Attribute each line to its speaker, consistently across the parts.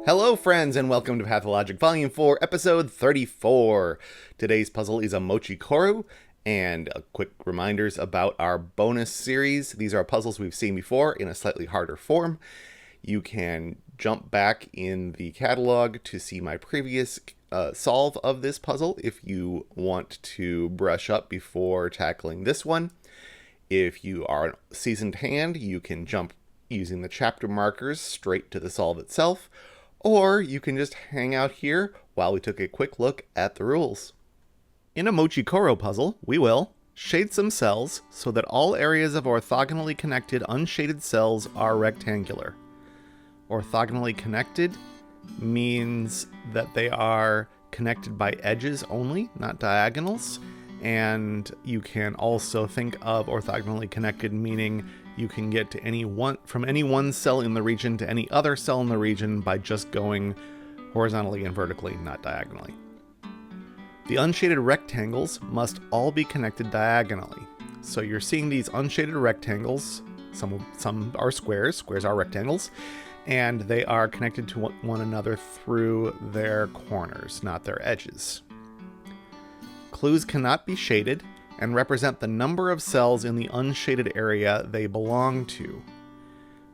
Speaker 1: Hello friends and welcome to Pathologic Volume 4, Episode 34. Today's puzzle is a Mochikoro, and quick reminders about our bonus series. These are puzzles we've seen before in a slightly harder form. You can jump back in the catalog to see my previous solve of this puzzle if you want to brush up before tackling this one. If you are a seasoned hand, you can jump using the chapter markers straight to the solve itself, or you can just hang out here while we take a quick look at the rules. In a Mochikoro puzzle, we will shade some cells so that all areas of orthogonally connected unshaded cells are rectangular. Orthogonally connected means that they are connected by edges only, not diagonals. And you can also think of orthogonally connected meaning you can get to from any one cell in the region to any other cell in the region by just going horizontally and vertically, not diagonally. The unshaded rectangles must all be connected diagonally. So you're seeing these unshaded rectangles. Some are squares. Squares are rectangles. And they are connected to one another through their corners, not their edges. Clues cannot be shaded and represent the number of cells in the unshaded area they belong to.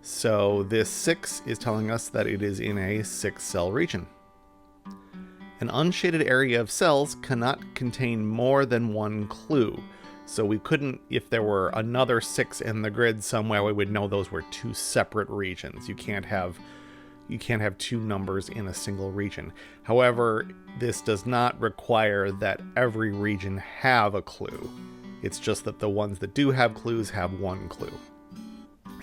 Speaker 1: So this 6 is telling us that it is in a 6-cell region. An unshaded area of cells cannot contain more than one clue. So we couldn't, if there were another 6 in the grid somewhere, we would know those were two separate regions. You can't have two numbers in a single region. However, this does not require that every region have a clue. It's just that the ones that do have clues have one clue.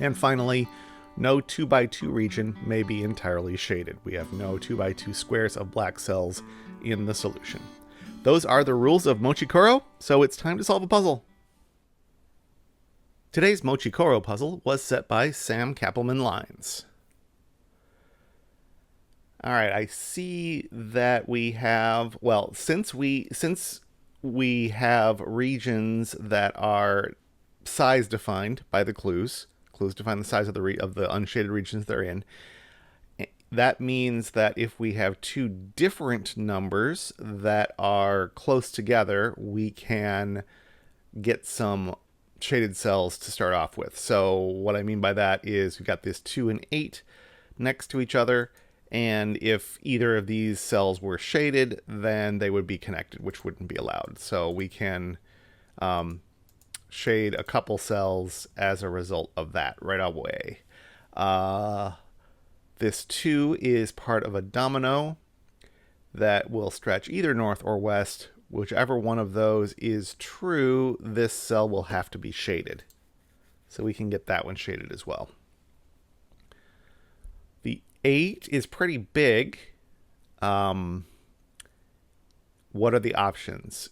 Speaker 1: And finally, no 2x2 region may be entirely shaded. We have no 2x2 squares of black cells in the solution. Those are the rules of Mochikoro, so it's time to solve a puzzle. Today's Mochikoro puzzle was set by Sam Cappleman-Lynes. All right, I see that we have, well, since we have regions that are size defined by the clues define the size of the unshaded regions they're in. That means that if we have two different numbers that are close together, we can get some shaded cells to start off with. So what I mean by that is we've got this 2 and 8 next to each other. And if either of these cells were shaded, then they would be connected, which wouldn't be allowed. So we can shade a couple cells as a result of that right away. This 2 is part of a domino that will stretch either north or west. Whichever one of those is true, this cell will have to be shaded. So we can get that one shaded as well. 8 is pretty big. What are the options?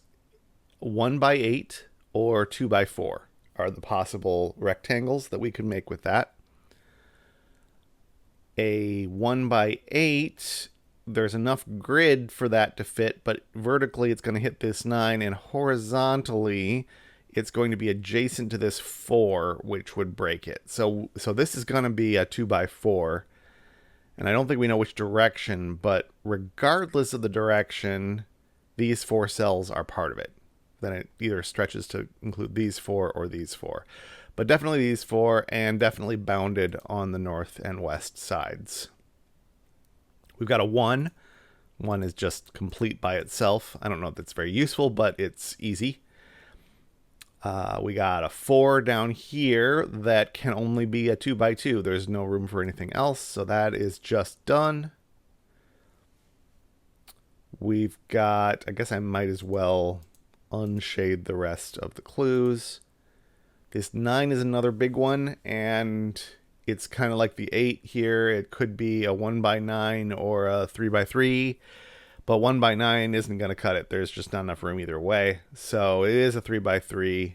Speaker 1: 1x8 or 2x4 are the possible rectangles that we could make with that. A 1x8, there's enough grid for that to fit, but vertically it's going to hit this 9, and horizontally it's going to be adjacent to this 4, which would break it. So this is going to be a 2x4. And I don't think we know which direction, but regardless of the direction, these 4 cells are part of it. Then it either stretches to include these 4 or these 4. But definitely these 4, and definitely bounded on the north and west sides. We've got a 1. 1 is just complete by itself. I don't know if that's very useful, but it's easy. We got a 4 down here that can only be a 2x2. There's no room for anything else, so that is just done. We've got, I guess I might as well unshade the rest of the clues. This 9 is another big one, and it's kind of like the 8 here. It could be a 1x9 or a 3x3. But 1x9 isn't going to cut it. There's just not enough room either way. So it is a 3x3.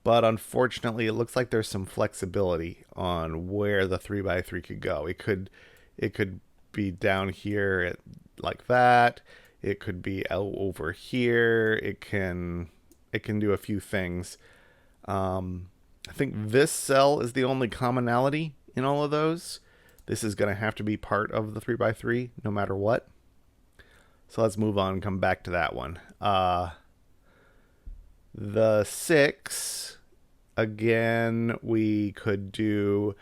Speaker 1: But unfortunately, it looks like there's some flexibility on where the 3x3 could go. It could be down here like that. It could be out over here. It can do a few things. I think this cell is the only commonality in all of those. This is going to have to be part of the 3x3 no matter what. So let's move on and come back to that one. The 6, again, we could do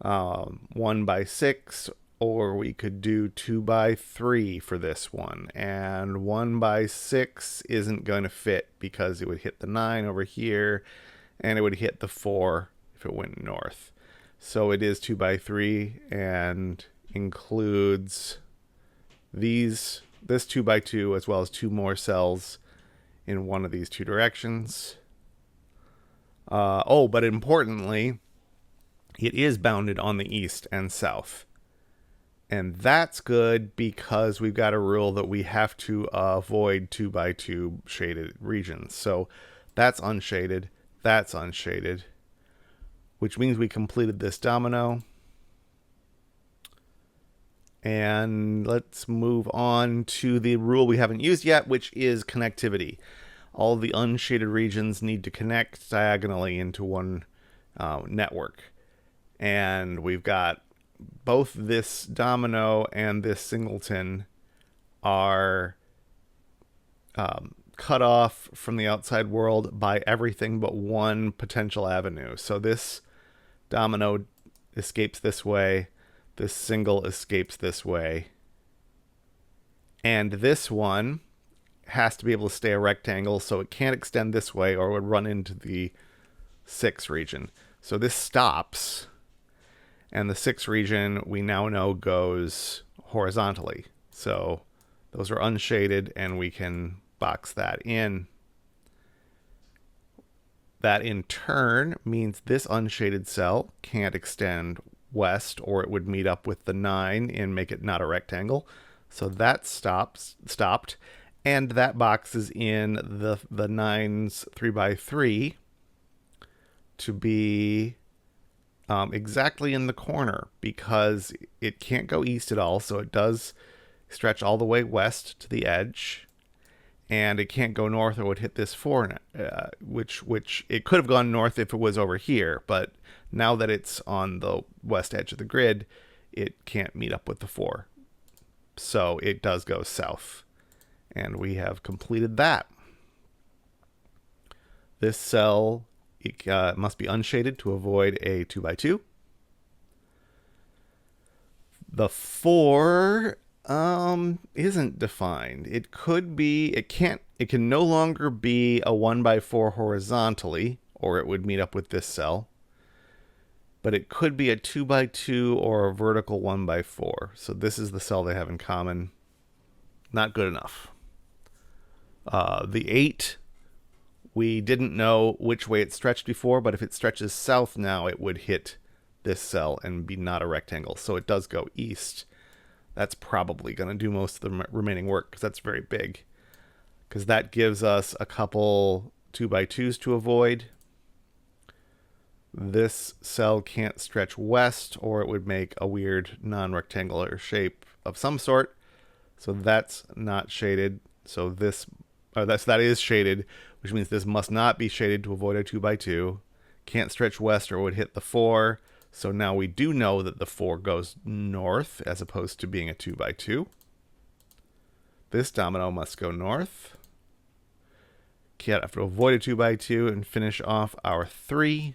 Speaker 1: 1x6, or we could do 2x3 for this one. And 1x6 isn't going to fit because it would hit the 9 over here, and it would hit the 4 if it went north. So it is 2x3 and includes this 2x2 as well as 2 more cells in one of these 2 directions. But importantly, it is bounded on the east and south. And that's good because we've got a rule that we have to avoid 2x2 shaded regions. So that's unshaded, which means we completed this domino. And let's move on to the rule we haven't used yet, which is connectivity. All the unshaded regions need to connect diagonally into one network. And we've got both this domino and this singleton are cut off from the outside world by everything but one potential avenue. So this domino escapes this way. This single escapes this way. And this one has to be able to stay a rectangle, so it can't extend this way or it would run into the 6 region. So this stops. And the 6 region, we now know, goes horizontally. So those are unshaded, and we can box that in. That in turn means this unshaded cell can't extend west, or it would meet up with the 9 and make it not a rectangle. So that stopped. And that box is in the 9's 3x3 to be exactly in the corner, because it can't go east at all, so it does stretch all the way west to the edge, and it can't go north or would hit this 4, which it could have gone north if it was over here, but now that it's on the west edge of the grid, it can't meet up with the 4, so it does go south, and we have completed that. This cell must be unshaded to avoid a 2x2. The 4 isn't defined. It could be, it can no longer be a 1x4 horizontally, or it would meet up with this cell. But it could be a 2x2 or a vertical 1x4. So this is the cell they have in common. Not good enough. The 8, we didn't know which way it stretched before, but if it stretches south now, it would hit this cell and be not a rectangle. So it does go east. That's probably going to do most of the remaining work, because that's very big. Because that gives us a couple 2x2s to avoid. This cell can't stretch west, or it would make a weird non-rectangular shape of some sort. So that's not shaded. So that is shaded, which means this must not be shaded to avoid a 2x2. Can't stretch west or it would hit the 4. So now we do know that the 4 goes north as opposed to being a 2x2. This domino must go north. Can't have to avoid a 2x2 and finish off our 3.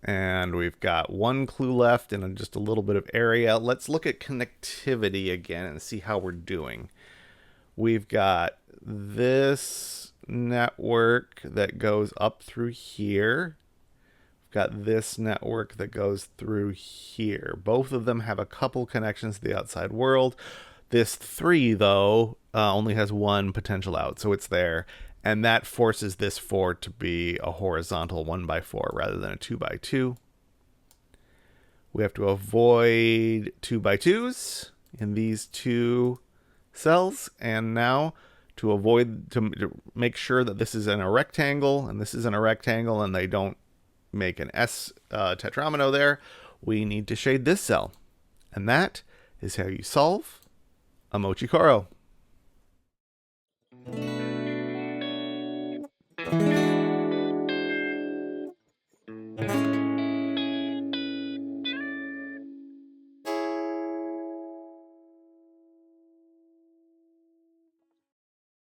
Speaker 1: And we've got one clue left and just a little bit of area. Let's look at connectivity again and see how we're doing. We've got this network that goes up through here. We've got this network that goes through here. Both of them have a couple connections to the outside world. This 3, though, only has one potential out, so it's there. And that forces this 4 to be a horizontal 1x4 rather than a 2x2. We have to avoid 2x2s in these 2 cells. And now to make sure that this is in a rectangle and this is in a rectangle and they don't make an S tetromino there, we need to shade this cell. And that is how you solve a Mochikoro.